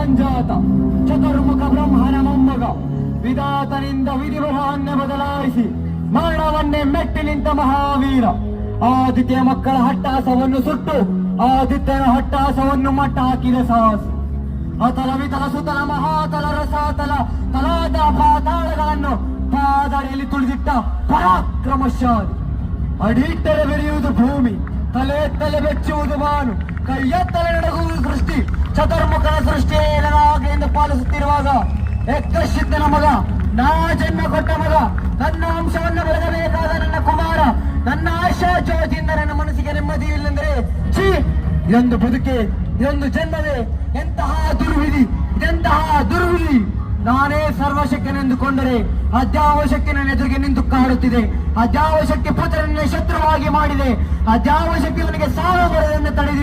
ಸಂಜಾತ ಚತುರ್ಮುಖ ಬ್ರಹ್ಮನ ಮೊಮ್ಮಗ ವಿಧಾತನಿಂದ ವಿಧಿವರನ್ನೇ ಬದಲಾಯಿಸಿ ಮರಣವನ್ನೇ ಮೆಟ್ಟಿ ನಿಂತ ಮಹಾವೀರ. ಆದಿತ್ಯ ಮಕ್ಕಳ ಹಟ್ಟಾಸವನ್ನು ಸುಟ್ಟು ಆದಿತ್ಯನ ಹಟ್ಟಾಸವನ್ನು ಮಟ್ಟ ಹಾಕಿದ ಸಾಹಸ. ಅತಲ ವಿತಲ ಸುತಲ ಮಹಾತಲ ರಸಾತಲ ತಲಾದ ಪಾತಾಳಗಳನ್ನು ಪಾದಡಿಯಲ್ಲಿ ತುಳಿದಿಟ್ಟ ಪರಾಕ್ರಮಶಾಲಿ. ಅಡಿಟ್ಟರೆ ಬೆರೆಯುವುದು ಭೂಮಿ, ತಲೆ ಎತ್ತಲೆ ಬೆಚ್ಚುವುದು ಮಾನು, ಕೈ ಎತ್ತಲೆ ನಡಗುವುದು ಸೃಷ್ಟಿ. ಚತುರ್ಮುಖನ ಸೃಷ್ಟಿ ಏನಾಗಲಿ ಎಂದು ಪಾಲಿಸುತ್ತಿರುವಾಗ ಎಕ್ಕಶಿದ್ದನ ಮಗ, ನಾ ಜನ್ಮ ಕೊಟ್ಟ ಮಗ, ನನ್ನ ಅಂಶವನ್ನು ಬೆಳೆಸಬೇಕಾದ ನನ್ನ ಕುಮಾರ, ನನ್ನ ಆಶಾ ಜ್ಯೋತಿಯಿಂದ ನನ್ನ ಮನಸ್ಸಿಗೆ ನೆಮ್ಮದಿ ಇಲ್ಲಂದ್ರೆ ಛೀ, ಇದೊಂದು ಬದುಕೆ, ಇದೊಂದು ಜನ್ಮವೇ, ಎಂತಹ ದುರ್ವಿಧಿ, ಇದೆಂತಹ ದುರ್ವಿಧಿ. ನಾನೇ ಸರ್ವಶಕ್ತನೆಂದುಕೊಂಡರೆ ಅದ್ಯಾವ ಶಕ್ತಿ ನನ್ನ ಎದುರಿಗೆ ನಿಂತು ಕಾಡುತ್ತಿದೆ. ಅದ್ಯಾವ ಶಕ್ತಿ ಪುತ್ರನನ್ನೇ ಶತ್ರುವಾಗಿ ಮಾಡಿದೆ. ಅದ್ಯಾವ ಶಕ್ತಿ ಅವನಿಗೆ ಸಾವು ಬರದನ್ನು ತಡೆದಿದೆ.